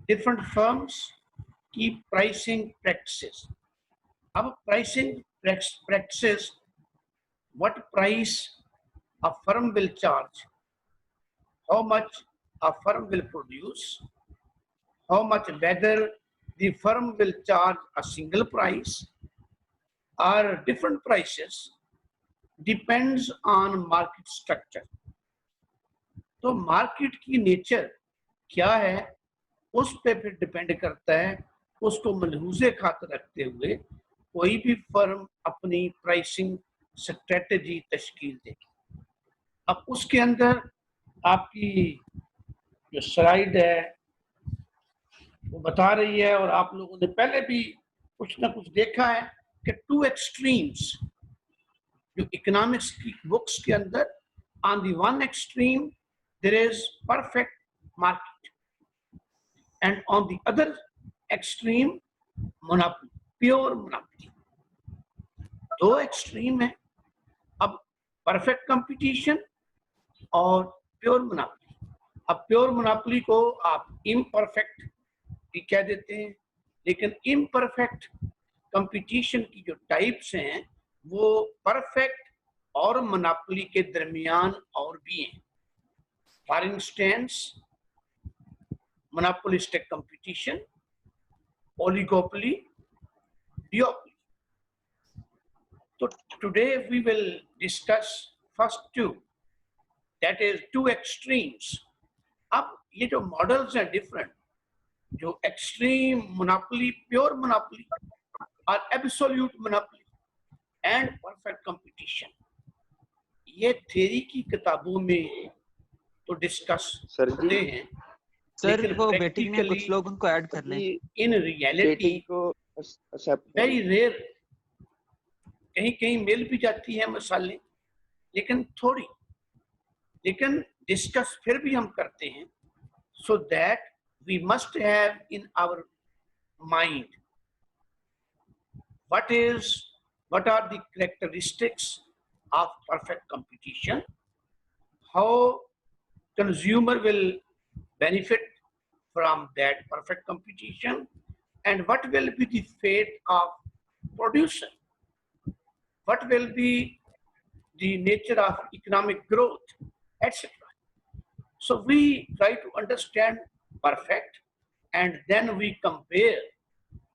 different firms keep pricing practices. अब pricing practices, what price a firm will charge, how much a firm will produce, how much, whether the firm will charge a single price or different prices, depends on market structure. तो market की nature क्या है उस पे फिर depend करता है, उसको मलहूज़े खातिर रखते हुए कोई भी फर्म अपनी प्राइसिंग स्ट्रेटजी तश्कील देगी। अब उसके अंदर आपकी जो स्लाइड है वो बता रही है, और आप लोगों ने पहले भी कुछ ना कुछ देखा है कि टू एक्सट्रीम्स जो इकोनॉमिक्स की बुक्स के अंदर, on the one extreme there is perfect market and on the other extreme monopoly, pure monopoly. दो एक्सट्रीम है, अब परफेक्ट कंपटीशन और प्योर मोनोपोली। अब प्योर मोनोपोली को आप इम्परफेक्ट भी कह देते हैं, लेकिन इम्परफेक्ट कंपटीशन की जो टाइप्स हैं वो परफेक्ट और मोनोपोली के दरमियान और भी हैं। For instance monopolistic competition, oligopoly, duopoly. So today we will discuss first two, that is two extremes. अब ये जो मॉडल्स हैं डिफरेंट, जो एक्सट्रीम मोनोपोली, प्योर मोनोपोली और absolute monopoly and perfect competition, ये थ्योरी की किताबों में तो डिस्कस होते हैं, सर वो वेटिंग में कुछ लोग उनको ऐड कर लें। इन रियलिटी वेरी रेयर, कहीं कहीं मिल भी जाती है मसाले, लेकिन थोड़ी, लेकिन डिस्कस फिर भी हम करते हैं, so that we must have in our mind what are the characteristics of perfect competition, how consumer will benefit from that perfect competition, and what will be the fate of producer, what will be the nature of economic growth, etc. So we try to understand perfect, and then we compare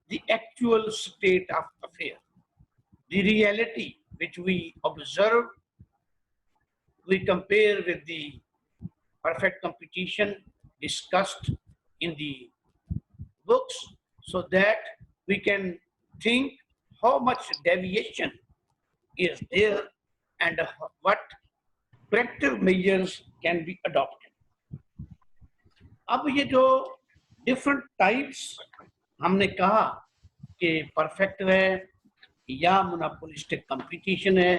the actual state of affair, the reality which we observe, we compare with the perfect competition discussed in the books, so that we can think how much deviation is there and what corrective measures can be adopted. अब ये जो different types हमने कहा कि perfect है या monopolistic competition है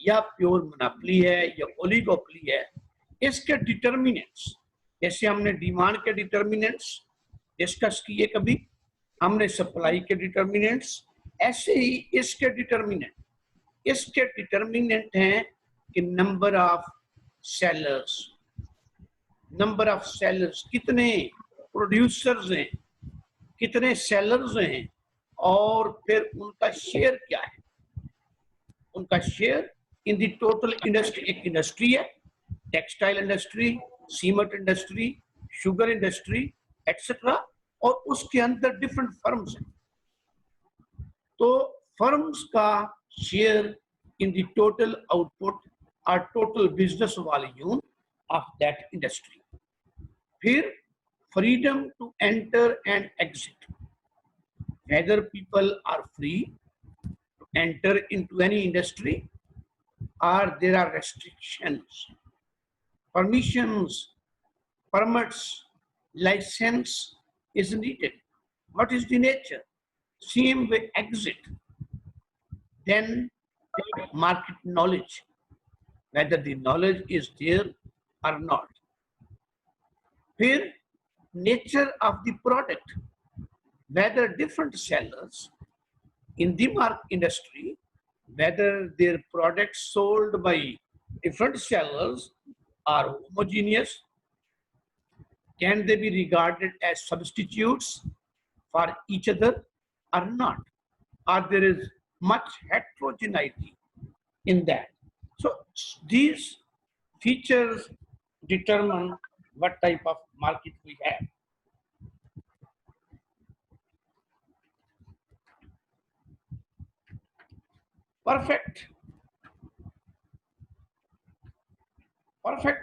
या प्योर मोनोपोली है या ओलिगोपोली है, इसके डिटर्मिनेंट्स, जैसे हमने डिमांड के डिटर्मिनेंट्स डिस्कस किए, कभी हमने सप्लाई के डिटर्मिनेंट्स, ऐसे ही इसके डिटर्मिनेंट हैं कि नंबर ऑफ सेलर्स, कितने प्रोड्यूसर्स हैं, कितने सेलर्स हैं, और फिर उनका शेयर क्या है, उनका share in the total industry. एक इंडस्ट्री है, textile industry, cement industry, sugar industry etcetera, और उसके अंदर डिफरेंट फर्म्स हैं, तो फर्म्स का share in the total output और total business volume of that industry. फिर freedom to enter and exit, whether people are free to enter into any industry or there are restrictions, permissions, permits, license is needed. What is the nature? Same way exit. Then market knowledge, whether the knowledge is there or not. Here, nature of the product, whether different sellers in the market industry, whether their products sold by different sellers are homogeneous, Can they be regarded as substitutes for each other or not? Or there is much heterogeneity in that. So these features determine what type of market we have. Perfect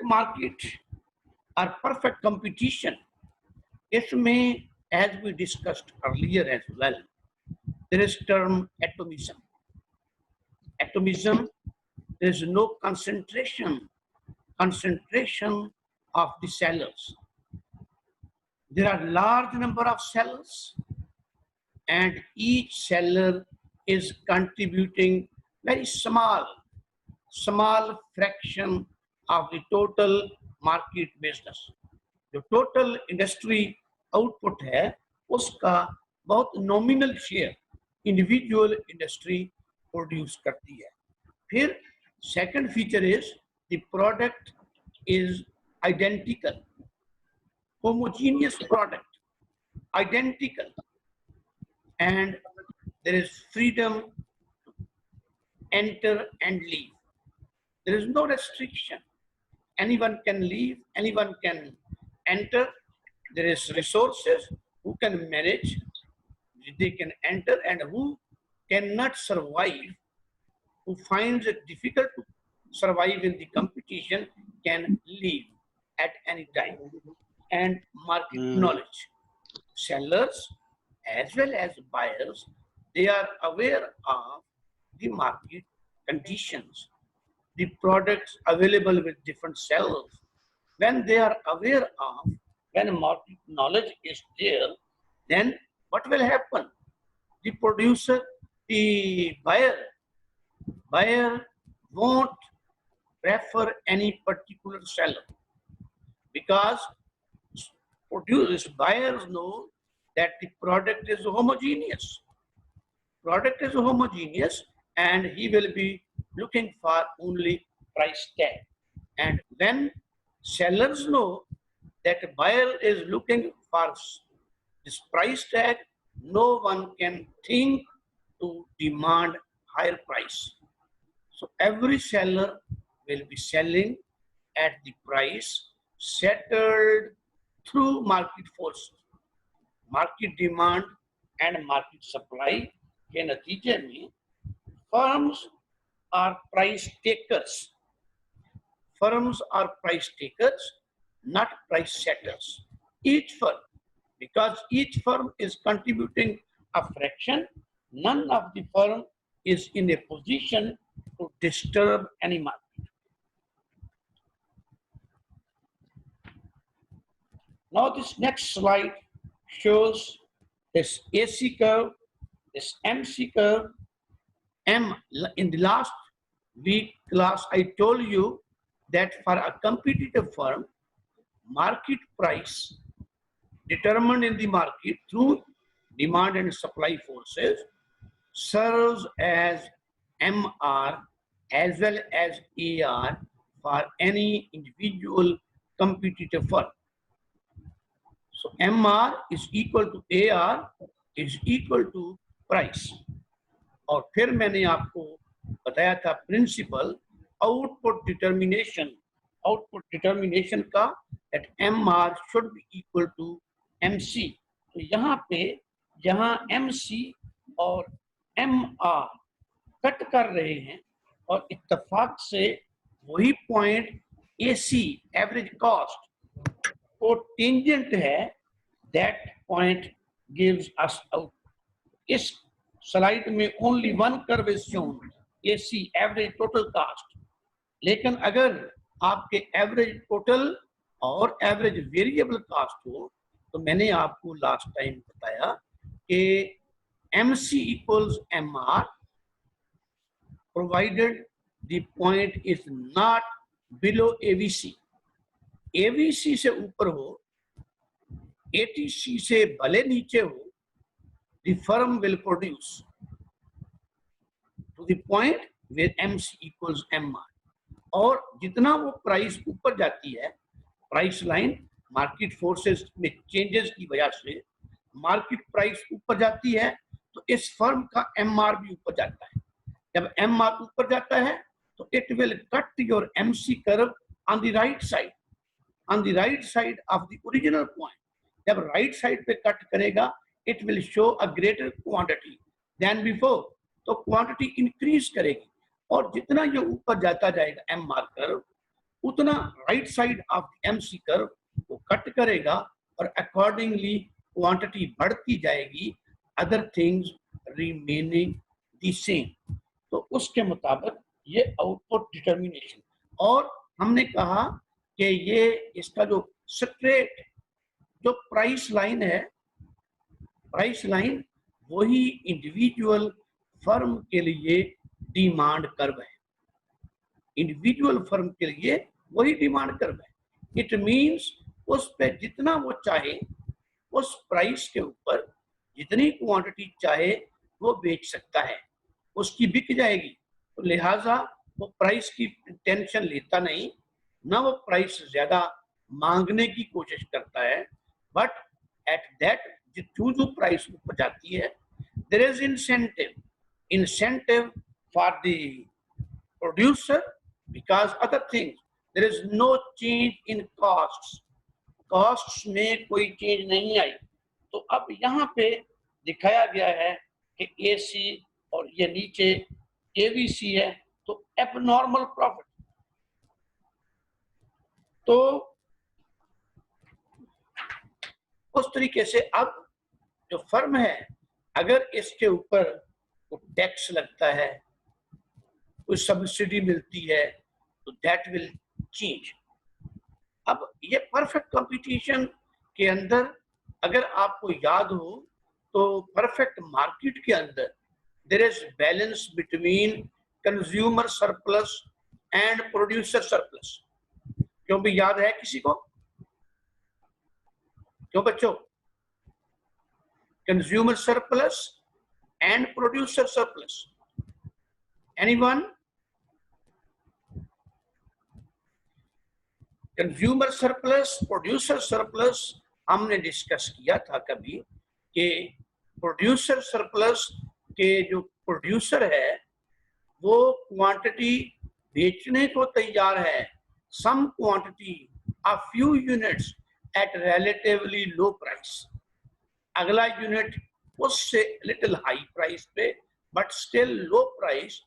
market or perfect competition. इसमें, as we discussed earlier as well, there is term atomism. Atomism, there is no concentration of the sellers. There are large number of sellers, and each seller is contributing very small fraction of the total market business. जो total industry output है उसका बहुत nominal share individual industry produce करती है. फिर second feature is the product is identical, homogeneous product, identical, and there is freedom to enter and leave. There is no restriction. Anyone can leave, anyone can enter. There is resources who can manage, they can enter, and who cannot survive, who finds it difficult to survive in the competition, can leave at any time. And market knowledge. Sellers as well as buyers, they are aware of the market conditions, the products available with different sellers. When they are aware of, when market knowledge is there, then what will happen? The producer, the buyer won't prefer any particular seller, because producers, buyers know that the product is homogeneous. Product is homogeneous, and he will be looking for only price tag. And when sellers know that buyer is looking for this price tag, no one can think to demand higher price. So every seller will be selling at the price settled through market forces, market demand and market supply के नतीजे में firms are price takers. Firms are price takers, not price setters. Each firm, because each firm is contributing a fraction, none of the firm is in a position to disturb any market. Now this next slide shows this AC curve, this MC curve. In the last week class, I told you that for a competitive firm, market price determined in the market through demand and supply forces serves as MR as well as AR for any individual competitive firm. So MR is equal to AR is equal to price. और फिर मैंने आपको बताया था principal output determination का, that MR should be equal to MC. तो यहाँ पे जहाँ MC और MR कट कर रहे हैं और इत्तेफाक से वही पॉइंट AC एवरेज कॉस्ट वो टेंजेंट है, that point gives us out. इस स्लाइड में only one curve is shown, AC average total cast. लेकिन अगर आपके एवरेज टोटल और एवरेज वेरिएबल कास्ट हो तो मैंने आपको लास्ट टाइम बताया कि MC equals MR provided the point is not below AVC. AVC से ऊपर हो, ATC से भले नीचे हो, the firm will produce to the point where MC equals MR. और जितना वो प्राइस ऊपर जाती है, प्राइस लाइन, मार्केट फोर्सेस में चेंजेस की वजह से मार्केट प्राइस ऊपर जाती है तो इस फर्म का एमआर भी ऊपर जाता है। जब एमआर ऊपर जाता है तो it will cut your MC curve on the right side, on the right side of the original point. जब राइट साइड पे कट करेगा it will show a greater quantity than before, तो क्वांटिटी इंक्रीज करेगी और जितना ये ऊपर जाता जाएगा एमआर कर्व उतना right side of MC curve को कट करेगा और अकॉर्डिंगली क्वांटिटी बढ़ती जाएगी, other things remaining the same. तो उसके मुताबिक ये आउटपुट डिटर्मिनेशन। और हमने कहा कि ये इसका जो स्ट्रेट जो प्राइस लाइन है, प्राइस लाइन वही इंडिविजुअल फर्म के लिए डिमांड कर्व है, इंडिविजुअल फर्म के लिए वही डिमांड कर्व है। इट मींस उस पे जितना वो चाहे उस प्राइस के ऊपर जितनी क्वांटिटी चाहे वो बेच सकता है, उसकी बिक जाएगी। तो लिहाजा वो प्राइस की टेंशन लेता नहीं, ना वो प्राइस ज्यादा मांगने की कोशिश करता है, बट एट दैट जो प्राइस ऊपर जाती है there is incentive for the producer because other things there is no change in costs में कोई चेंज नहीं आई। तो अब यहाँ पे दिखाया गया है कि एसी और ये नीचे एवीसी है, तो एबनॉर्मल प्रॉफिट। तो उस तरीके से अब जो फर्म है अगर इसके ऊपर कोई टैक्स लगता है, कोई सब्सिडी मिलती है, तो दैट विल चेंज। अब ये परफेक्ट कंपटीशन के अंदर अगर आपको याद हो तो परफेक्ट मार्केट के अंदर there is balance between consumer surplus and producer surplus. क्यों भी याद है किसी को? क्यों बच्चों? Consumer surplus and producer surplus, anyone? Consumer surplus, producer surplus हमने डिस्कस किया था कभी कि प्रोड्यूसर सरप्लस के जो प्रोड्यूसर है वो क्वांटिटी बेचने को तैयार है, some quantity a few units at relatively low price. अगला यूनिट उससे लिटिल हाई प्राइस पे but still low price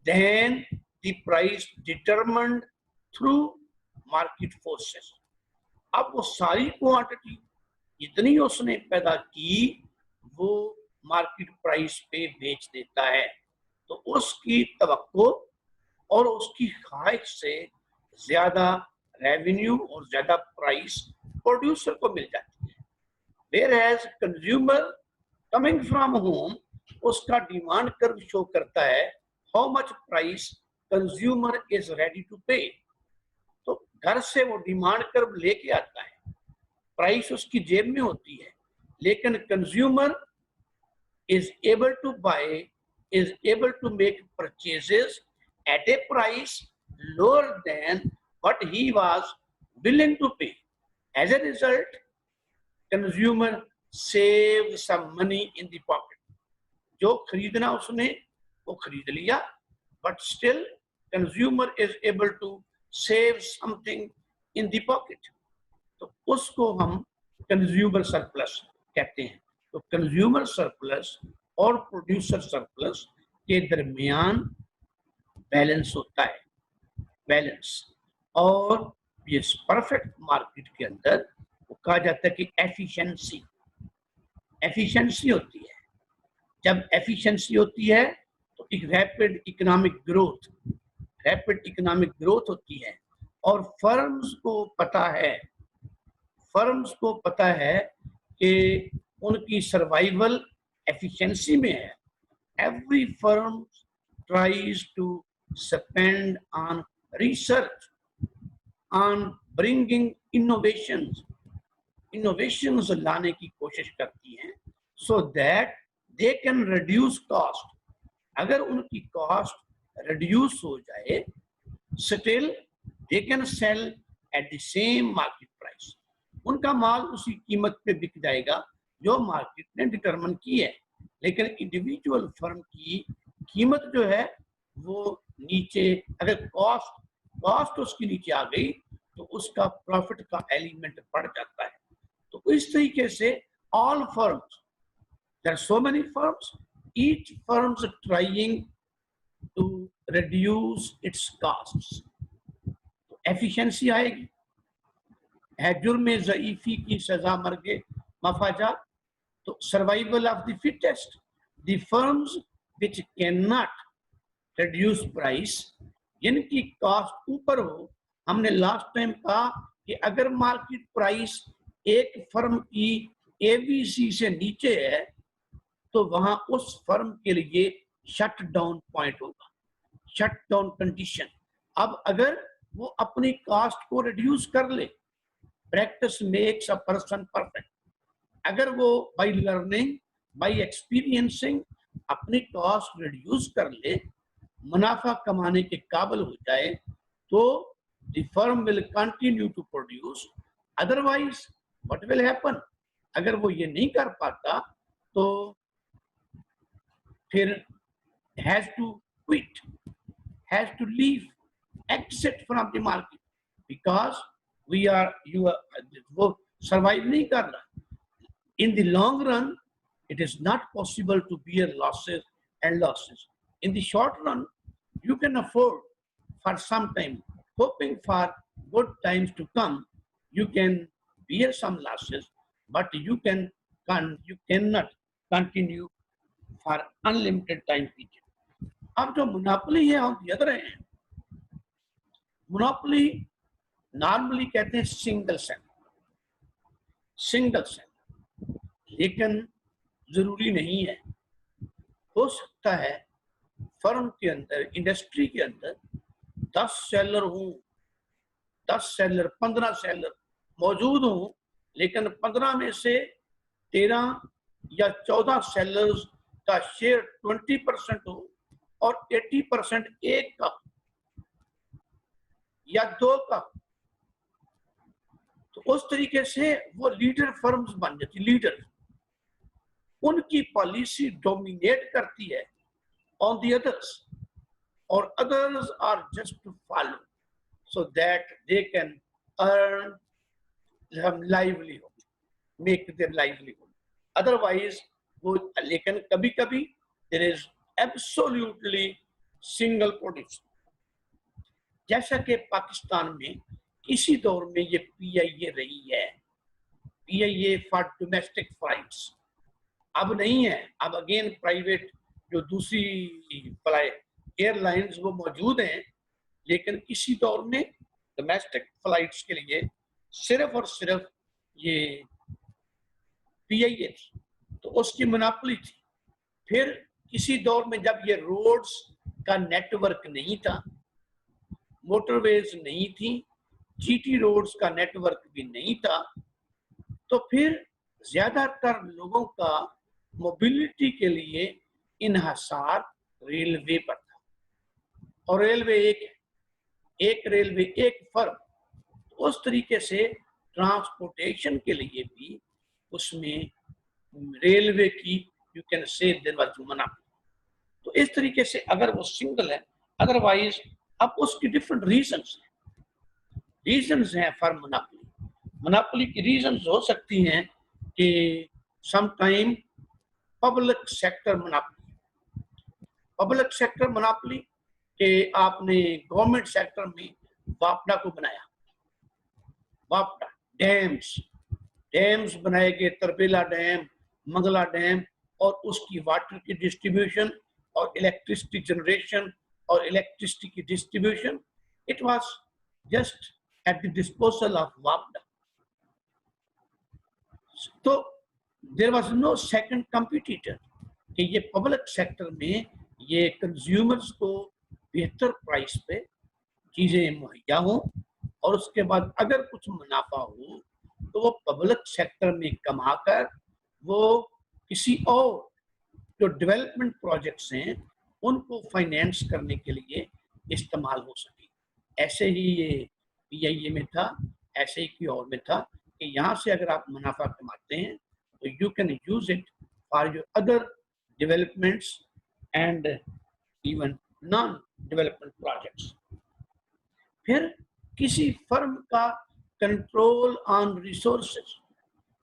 than the price determined through market forces. अब वो सारी क्वांटिटी जितनी उसने पैदा की वो मार्केट प्राइस पे बेच देता है, तो उसकी तवक्को और उसकी ख्वाहिश से ज्यादा रेवेन्यू और ज्यादा प्राइस प्रोड्यूसर को मिल जाती है। Whereas consumer coming from home उसका डिमांड कर्व शो करता है how much price consumer is ready to pay. तो घर से वो डिमांड कर्व लेके आता है, प्राइस उसकी जेब में होती है, लेकिन consumer is able to buy, is able to make purchases at a price lower than what he was willing to pay. As a result, consumer saved some money in the pocket. जो खरीदना उसने वो खरीद लिया, but still consumer is able to save something in the pocket. तो उसको हम consumer surplus कहते हैं। तो कंज्यूमर सरप्लस और प्रोड्यूसर सरप्लस के दरमियान बैलेंस होता है, बैलेंस। और ये परफेक्ट मार्केट के अंदर वो कहा जाता है कि एफिशिएंसी, एफिशिएंसी होती है। जब एफिशिएंसी होती है तो एक rapid economic growth, rapid economic growth होती है। और फर्म्स को पता है कि उनकी सर्वाइवल एफिशिएंसी में है। Every firm tries to spend on research, on bringing innovations, innovations लाने की कोशिश करती हैं so that they can reduce cost. अगर उनकी कॉस्ट रिड्यूस हो जाए, still they can sell at the same market price. उनका माल उसी कीमत पे बिक जाएगा जो मार्केट ने डिटरमिन की है। लेकिन इंडिविजुअल फर्म की कीमत जो है वो नीचे, अगर कॉस्ट उसकी नीचे आ गई तो उसका प्रॉफिट का एलिमेंट बढ़ जाता है। तो इस तरीके से all firms, there are so many firms, each firms trying to reduce its costs, तो एफिशिएंसी आएगी। है जुर्म ज़ईफी की सजा मर्गे मफाजा, तो survival of the fittest, the firms which can not reduce price, जिनकी कॉस्ट ऊपर हो। हमने लास्ट टाइम कहा कि अगर मार्केट प्राइस एक फर्म की एबीसी से नीचे है तो वहां उस फर्म के लिए शट डाउन पॉइंट होगा, शट डाउन कंडीशन। अब अगर वो अपनी कॉस्ट को रिड्यूस कर ले, practice makes a person perfect, अगर वो बाय लर्निंग, बाय एक्सपीरियंसिंग अपनी कॉस्ट रिड्यूस कर ले, मुनाफा कमाने के काबिल हो जाए, तो the firm will continue to produce. Otherwise what will happen, अगर वो ये नहीं कर पाता तो फिर has to quit, has to leave, exit from the market, because वो survive नहीं कर रहा। In the long run it is not possible to bear losses and losses. In the short run you can afford for some time, hoping for good times to come, you can bear some losses, but you cannot continue for unlimited time period. अब जो monopoly है, on the other hand, monopoly normally कहते हैं single cell, लेकिन जरूरी नहीं है। हो सकता है फर्म के अंदर, इंडस्ट्री के अंदर 10 सेलर हूं, 10 सेलर, 15 सेलर मौजूद हूं, लेकिन 15 में से 13 या 14 सेलर्स का शेयर 20% हो और 80% एक का या 2 का, तो उस तरीके से वो लीडर फर्म्स बन जाती, लीडर, उनकी पॉलिसी डोमिनेट करती है ऑन द अदर्स, और others are just to follow so that they can earn some livelihood, make their livelihood. Otherwise वो, लेकिन कभी कभी there is absolutely single producer, जैसा कि पाकिस्तान में किसी दौर में ये PIA रही है, PIA फॉर डोमेस्टिक फ्लाइट्स, अब नहीं है। अब अगेन प्राइवेट जो दूसरी एयरलाइंस वो मौजूद हैं, लेकिन किसी दौर में डोमेस्टिक फ्लाइट्स के लिए सिर्फ और सिर्फ ये PIA थी, तो उसकी मोनोपोली थी। फिर किसी दौर में जब ये रोड्स का नेटवर्क नहीं था, मोटरवेज नहीं थी, GT रोड्स का नेटवर्क भी नहीं था, तो फिर ज्यादातर लोगों का मोबिलिटी के लिए इन्हसार रेलवे पर था, और रेलवे एक रेलवे एक फर्म, तो उस तरीके से ट्रांसपोर्टेशन के लिए भी उसमें रेलवे की you can say there was monopoly. तो इस तरीके से अगर वो सिंगल है, अदरवाइज अब उसकी डिफरेंट रीजंस हैं फॉर मोनोपोली। मोनोपोली की रीजंस हो सकती हैं कि समटाइम पब्लिक सेक्टर मोनोपोली के आपने गवर्नमेंट सेक्टर में वापडा को बनाया, वापडा डैम्स बनाए गए, तरबेला डैम, मंगला डैम, और उसकी वाटर की डिस्ट्रीब्यूशन और इलेक्ट्रिसिटी जनरेशन और इलेक्ट्रिसिटी की distribution, it was just at the disposal of वापडा। तो there was no second competitor कि ये पब्लिक सेक्टर में ये कंज्यूमर्स को बेहतर प्राइस पे चीजें मुहैया हों, और उसके बाद अगर कुछ मुनाफा हो तो वो पब्लिक सेक्टर में कमाकर वो किसी और जो डेवलपमेंट प्रोजेक्ट्स हैं उनको फाइनेंस करने के लिए इस्तेमाल हो सके। ऐसे ही ये PIA में था, ऐसे ही की और में था, कि यहाँ से अगर आप मुनाफा कमाते हैं तो you can use it for your other developments and even non development projects. फिर किसी फर्म का control on resources,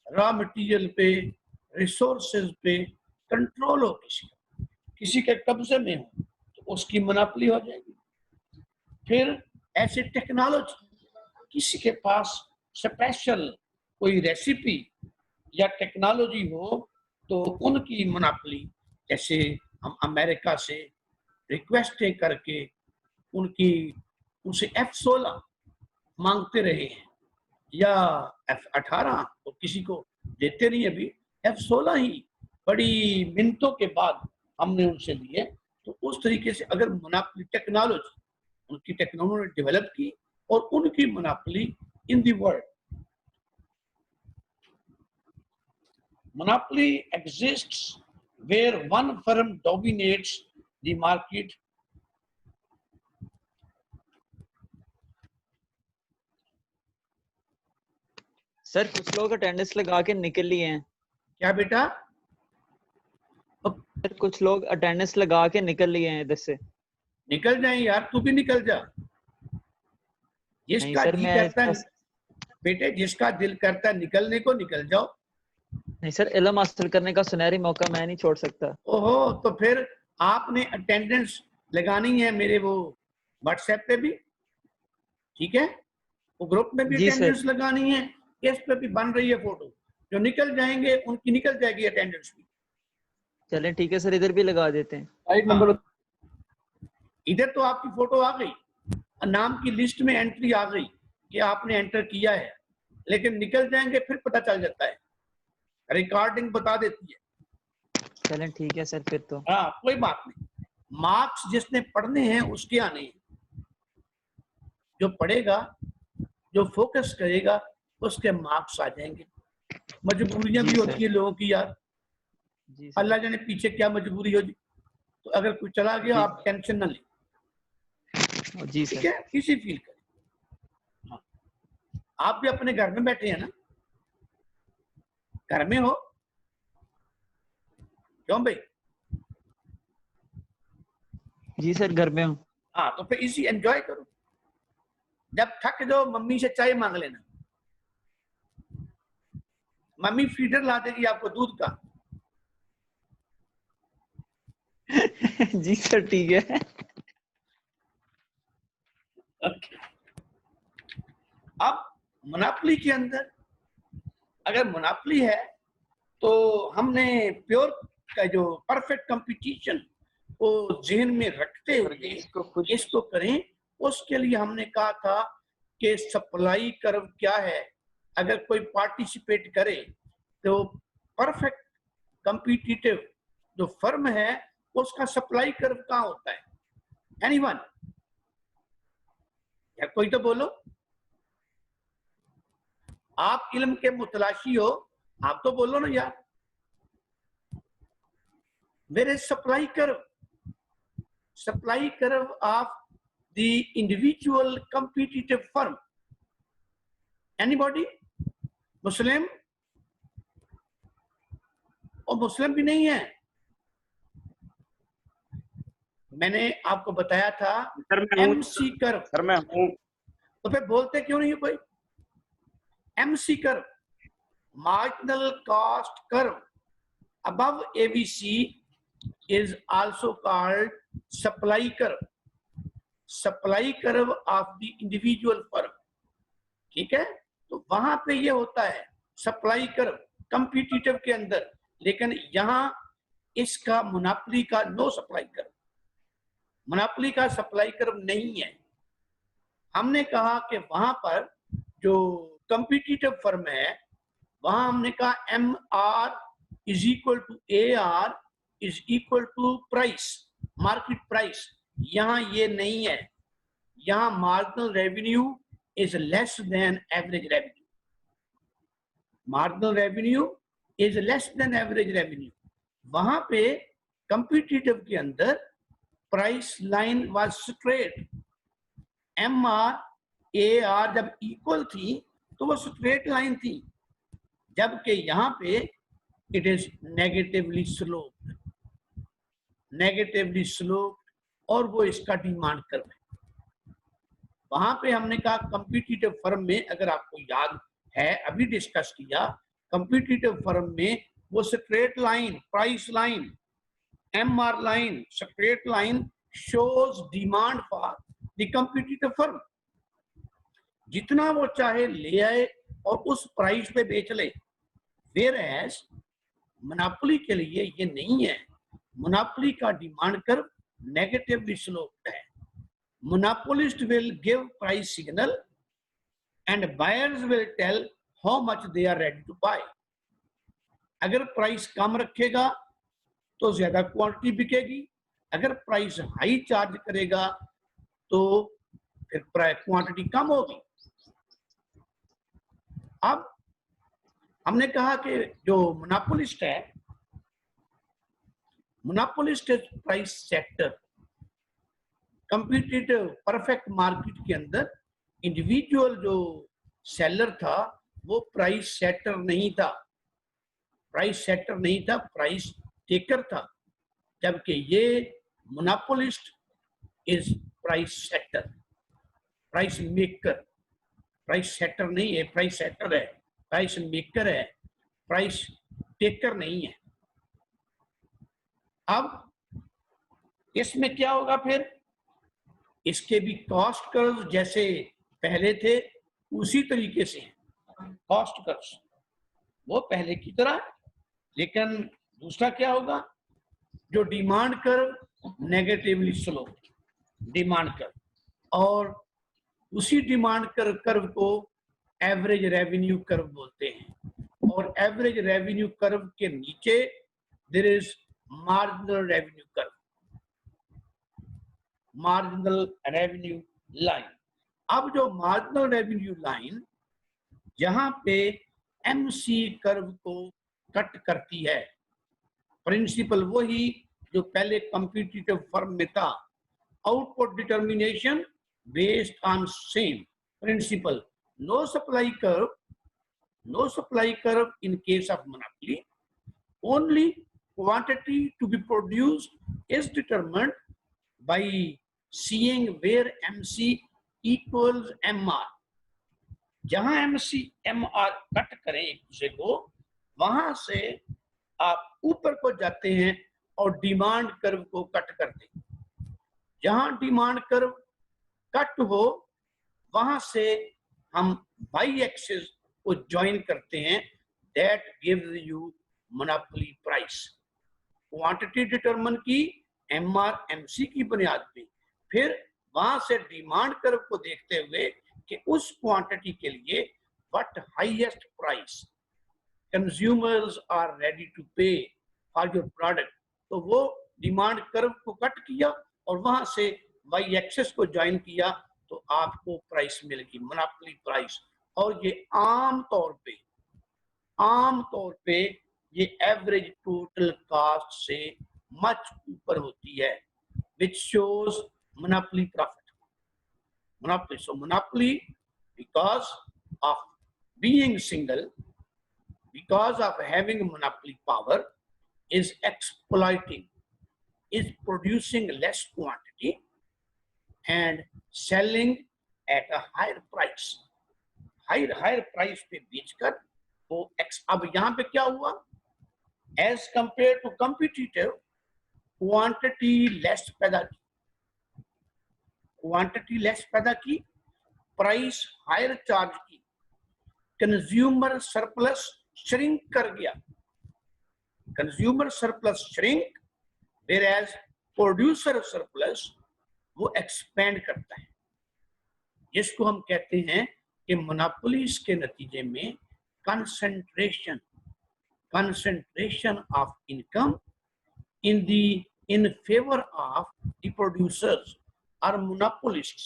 raw material पे, रिसोर्सेज पे कंट्रोल हो, किसी के कब्जे में हो तो उसकी मोनोपोली हो जाएगी। फिर ऐसे टेक्नोलॉजी, किसी के पास स्पेशल कोई रेसिपी या टेक्नोलॉजी हो तो उनकी मोनोपोली, जैसे हम अमेरिका से रिक्वेस्टें करके उनसे F-16 मांगते रहे हैं या F-18 तो किसी को देते नहीं, अभी F-16 ही बड़ी मिन्नतों के बाद हमने उनसे लिए। तो उस तरीके से अगर मोनोपोली टेक्नोलॉजी, उनकी टेक्नोलॉजी डेवलप की और उनकी monopoly in the world. Monopoly exists where one firm dominates the market. Sir कुछ लोग अटेंडेंस लगा के निकल लिए हैं। क्या बेटा? सर कुछ लोग अटेंडेंस लगा के निकल लिए हैं इधर से। निकल जाए यार, तू भी निकल जा। जिसका सर, जी करता है बेटे, जिसका दिल करता है निकलने को, निकल जाओ। नहीं सर, इल्म हासिल करने का सुनहरी मौका मैं नहीं छोड़ सकता। ओहो, तो फिर आपने अटेंडेंस लगानी है मेरे वो व्हाट्सएप पे भी, ठीक है? वो ग्रुप में भी अटेंडेंस लगानी है, इस पे भी बन रही है फोटो। जो निकल जाएंगे उनकी निकल जाएगी अटेंडेंस भी। चलें ठीक है सर, इधर भी लगा देते हैं। Right number. इधर तो आपकी फोटो आ गई, नाम की लिस्ट में एंट्री आ गई कि आपने एंटर किया है, लेकिन निकल जाएंगे फिर पता चल जाता है, रिकॉर्डिंग बता देती है। चलें ठीक है सर, फिर तो हाँ कोई बात नहीं। मार्क्स जिसने पढ़ने हैं उसके आने हैं। जो पढ़ेगा, जो फोकस करेगा, उसके मार्क्स आ जाएंगे। मजबूरियां भी होती है लोगों की यार, अल्लाह जाने पीछे क्या मजबूरी होगी। तो अगर कोई चला गया आप टेंशन ना लें, ठीक है? किसी फील करें। हाँ। आप भी अपने घर में बैठे हैं ना, घर में हो क्यों भाई? जी सर, घर में हूँ। हाँ, तो फिर इसी एंजॉय करो। जब थक जाओ मम्मी से चाय मांग लेना, मम्मी फीडर ला देगी आपको दूध का। जी सर ठीक है। अब मोनोपोली के अंदर अगर मोनोपोली है तो हमने प्योर का जो परफेक्ट कंपटीशन को जहन में रखते हुए इसको करें। उसके लिए हमने कहा था कि सप्लाई कर्व क्या है, अगर कोई पार्टिसिपेट करे तो परफेक्ट कंपटीटिव जो फर्म है उसका सप्लाई कर्व कहाँ होता है? एनीवन? या कोई तो बोलो। आप इल्म के मुतलाशी हो, आप तो बोलो ना यार। Where is supply curve? Supply curve of the individual competitive firm. Anybody? मुस्लिम? और मुस्लिम भी नहीं है। मैंने आपको बताया था MC कर्व। सर मैं हूँ। तो फिर बोलते क्यों नहीं है कोई? MC curve, marginal cost curve above ABC is also called supply curve. Supply curve of the individual firm, ठीक है? तो वहां पे ये होता है सप्लाई कर्व कंपटीटिव के अंदर, लेकिन यहाँ इसका मोनोपोली का नो सप्लाई कर्व, मोनोपोली का सप्लाई कर्व नहीं है। हमने कहा कि वहां पर जो कंपटीटिव फर्म है वहां हमने कहा MR is equal to AR is equal to price, market price. यहाँ ये नहीं है, यहाँ marginal revenue is less than average revenue, marginal revenue is less than average revenue. वहां पे कंपटीटिव के अंदर price line was straight, MR AR जब इक्वल थी तो वो स्ट्रेट लाइन थी, जबकि यहाँ पे it is negatively sloped, negatively sloped, और वो इसका डिमांड कर्व है। वहां पे हमने कहा कॉम्पिटिटिव फर्म में, अगर आपको याद है अभी डिस्कस किया, कॉम्पिटिटिव फर्म में वो straight line, price line, MR line, straight line shows demand for the competitive firm. जितना वो चाहे ले आए और उस प्राइस पे बेच ले। Whereas मोनोपोली के लिए ये नहीं है। मोनोपोली का डिमांड कर्व नेगेटिवली स्लोप्ड है। Monopolist will give price signal and buyers will tell how much they are ready to buy. अगर प्राइस कम रखेगा तो ज्यादा क्वांटिटी बिकेगी, अगर प्राइस हाई चार्ज करेगा तो फिर क्वांटिटी कम होगी। अब हमने कहा कि जो मोनोपोलिस्ट है, monopolist is price shutter. Competitive perfect market के अंदर इंडिविजुअल जो सेलर था वो प्राइस सेटर नहीं था, प्राइस सेटर नहीं था, प्राइस टेकर था, जबकि ये monopolist is price setter, price maker. Price setter नहीं है, प्राइस सेटर है, प्राइस मेकर है, प्राइस टेकर नहीं है। अब इसमें क्या होगा फिर, इसके भी कॉस्ट कर्व जैसे पहले थे उसी तरीके से कॉस्ट कर्व वो पहले की तरह, लेकिन दूसरा क्या होगा, जो demand curve negatively slow demand curve, और उसी डिमांड कर्व को एवरेज रेवेन्यू कर्व बोलते हैं। और एवरेज रेवेन्यू कर्व के नीचे there is marginal revenue curve, marginal revenue line. अब जो मार्जिनल रेवेन्यू लाइन जहां पे MC कर्व को कट करती है, प्रिंसिपल वही जो पहले कॉम्पिटिटिव फर्म में था, output determination based on same principle, no supply curve, no supply curve in case of monopoly, only quantity to be produced is determined by seeing where MC equals MR. जहां MC MR cut करें एक दूसरे को, वहां से आप ऊपर को जाते हैं और डिमांड कर्व को कट करते हैं। जहां डिमांड कर्व कट हो वहां से हम वाई एक्सिस को ज्वाइन करते हैं, that gives you monopoly price. Quantity determine की MR MC की बुनियाद पे, फिर वहां से डिमांड कर्व को देखते हुए कि उस क्वांटिटी के लिए what highest price consumers are ready to pay for your product, तो वो डिमांड कर्व को कट किया और वहां से वाई एक्सेस को ज्वाइन किया तो आपको प्राइस मिलेगी, मोनोपोली प्राइस। और ये आम तौर पे ये एवरेज टोटल कास्ट से मच ऊपर होती है, which shows monopoly profit. Monopoly. So monopoly, because of being single, because of having monopoly power, is exploiting, is producing less quantity and selling at a higher price. Higher price पे बेचकर वो अब यहाँ पे क्या हुआ, as compared to competitive, quantity less पैदा की, प्राइस हायर चार्ज की, कंज्यूमर सरप्लस श्रिंक कर गया, consumer surplus shrink, whereas producer surplus वो एक्सपेंड करता है, जिसको हम कहते हैं कि मोनोपोलीज के नतीजे में concentration of income in favor of the producers और monopolists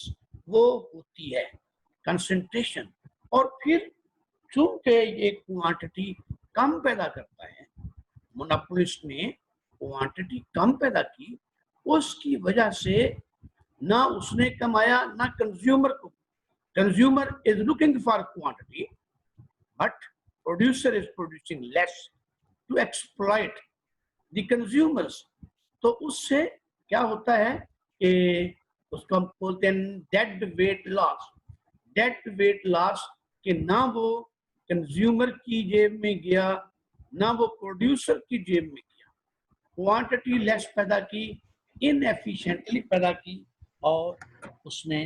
वो होती है कंसंट्रेशन। और फिर चूंकि ये क्वांटिटी कम पैदा करता है, मोनोपोलिस्ट ने क्वांटिटी कम पैदा की, उसकी वजह से ना उसने कमाया ना कंज्यूमर को। Consumer is looking for quantity but producer is producing less to exploit the consumers. तो उससे क्या होता है कि उसको हम बोलते हैं dead weight loss. Dead weight loss कि ना वो कंज्यूमर की जेब में गया ना वो प्रोड्यूसर की जेब में गया, क्वांटिटी लेस पैदा की, इनएफिशिएंटली पैदा की, और उसने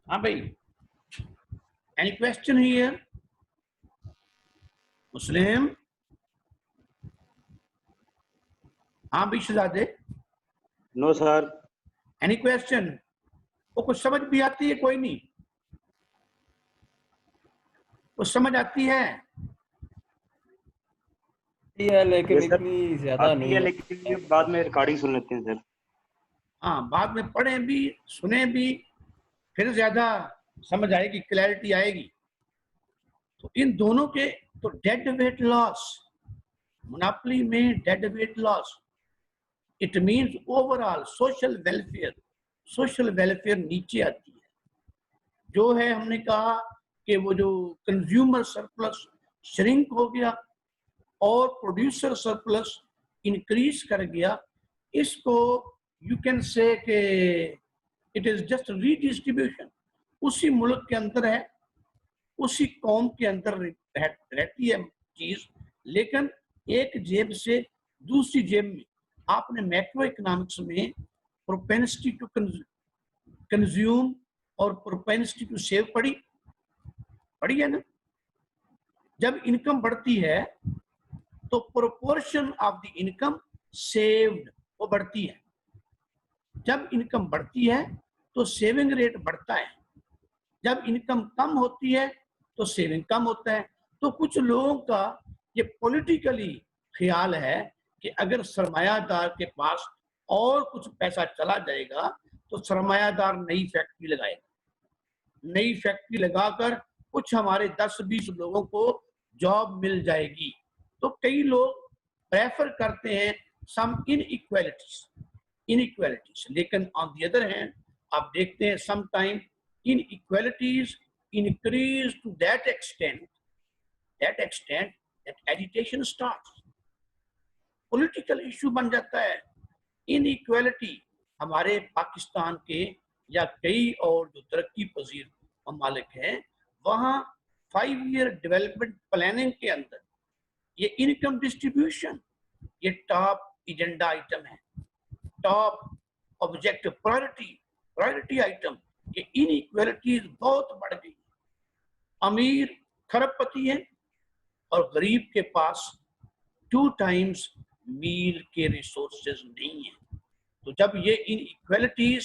हाँ भाई, एनी क्वेश्चन हियर मुस्लिम? हाँ भी शहजादे, नो सर। Any question? वो कुछ समझ भी आती है? कोई नहीं, कुछ समझ आती है? लेकिन ये सर इतनी ज्यादा आती नहीं है, है। लेकिन ये बाद में रिकॉर्डिंग सुन लेते हैं सर। हाँ, बाद में पढ़े भी सुने भी, फिर ज्यादा समझ आएगी, क्लैरिटी आएगी। तो इन दोनों के तो डेड वेट लॉस, मोनोपोली में dead weight loss, it means overall social welfare. Social welfare नीचे आती है। जो है हमने कहा कि वो जो कंज्यूमर सरप्लस श्रिंक हो गया और प्रोड्यूसर सरप्लस इंक्रीज कर गया, इसको यू कैन से कि इट इज जस्ट रीडिस्ट्रीब्यूशन। उसी मुल्क के अंदर है, उसी कौम के अंदर रहती है चीज, लेकिन एक जेब से दूसरी जेब में। आपने मैक्रो इकोनॉमिक्स में प्रोपेंसिटी टू कंज्यूम और प्रोपेंसिटी टू सेव पढ़ी है ना? जब इनकम बढ़ती है तो proportion of the income saved वो बढ़ती है। जब इनकम बढ़ती है तो सेविंग रेट बढ़ता है। जब इनकम कम होती है तो सेविंग कम होता है। तो कुछ लोगों का ये पॉलिटिकली ख्याल है कि अगर सरमायादार के पास और कुछ पैसा चला जाएगा तो सरमायादार नई फैक्ट्री लगाएगा। नई फैक्ट्री लगाकर कुछ हमारे 10-20 लोगों को जॉब मिल जाएगी। तो कई लोग प्रेफर करते हैं सम इनइक्वालिटीज, लेकिन ऑन द अदर हैंड आप देखते हैं sometime inequalities increase to that extent that agitation starts, political issue बन जाता है। inequality हमारे पाकिस्तान के या कई और जो तरक्की पजीर ममालिक हैं, वहाँ 5-year डेवलपमेंट प्लानिंग के अंदर ये इनकम डिस्ट्रीब्यूशन ये टॉप एजेंडा आइटम है, टॉप ऑब्जेक्टिव प्रायोरिटी आइटम। ये इनइक्वालिटीज बहुत बढ़ गई। अमीर खरबपति है और गरीब के पास 2 times मील के रिसोर्सेज नहीं है। तो जब ये इनइक्वालिटीज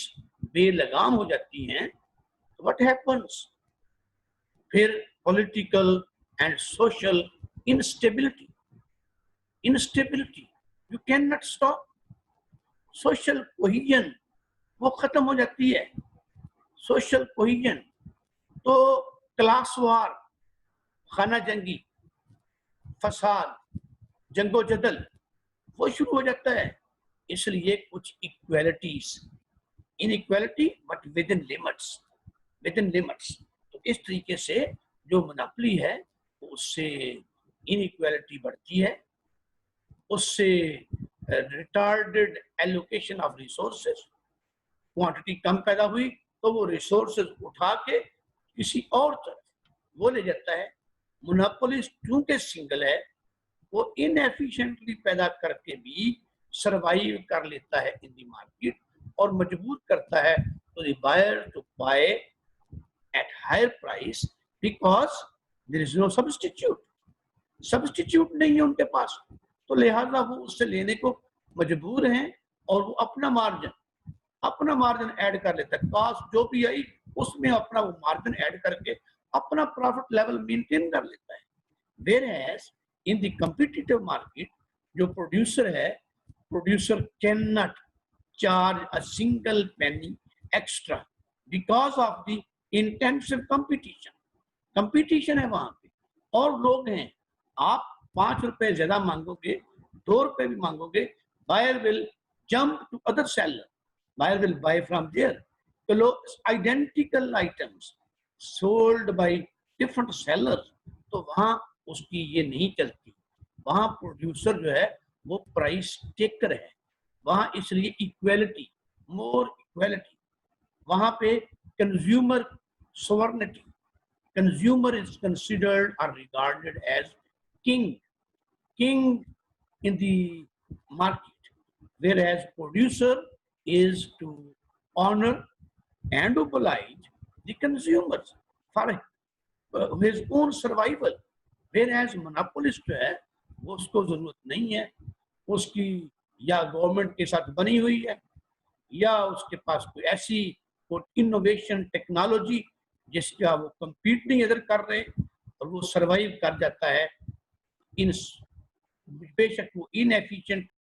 बेलगाम हो जाती हैं तो व्हाट हैपेंस? फिर political and social instability you can not stop. Social cohesion वो खत्म हो जाती है। सोशल कोहिजन तो क्लास वार, खाना जंगी, फसाद, जंगो जदल वो शुरू हो जाता है। इसलिए कुछ inequality but with in limits. तो इस तरीके से जो मोनोपोली है उससे इनइक्वालिटी बढ़ती है, उससे retarded allocation of resources, quantity कम पैदा हुई तो वो रिसोर्सेज उठा के किसी और तरफ वो ले जाता है। मोनोपोलिस्ट क्योंकि सिंगल है, वो इनएफिशिएंटली पैदा करके भी सरवाइव कर लेता है इन दी मार्केट और मजबूर करता है तो the buyer to buy at higher price because there is no substitute नहीं है उनके पास, तो लिहाजा वो उससे लेने को मजबूर हैं और वो अपना मार्जिन ऐड कर लेता है। कॉस्ट जो भी आई उसमें अपना वो मार्जिन ऐड करके अपना प्रॉफिट लेवल मेंटेन कर लेता है। Whereas in the competitive market, जो producer cannot charge a single penny extra because of the intensive competition है वहां पे, और लोग हैं, आप 5 रुपए ज्यादा मांगोगे, 2 रुपए भी मांगोगे, buyer will jump to other seller, buyer will buy from there identical items sold by different sellers, तो वहां उसकी ये नहीं चलती। वहां प्रोड्यूसर जो है वो प्राइस टेकर है, वहां इसलिए इक्वालिटी, मोर इक्वालिटी, वहां पे consumer sovereignty, consumer is considered or regarded as king in the market, whereas producer is to honor and oblige the consumers for his own survival, whereas monopolist जो है वो उसको जरूरत नहीं है, उसकी या गवर्नमेंट के साथ बनी हुई है या उसके पास कोई ऐसी इनोवेशन टेक्नोलॉजी जिसका वो compete नहीं इधर कर रहे और वो सर्वाइव कर जाता है। इन बेशक वो इनएफिशिएंट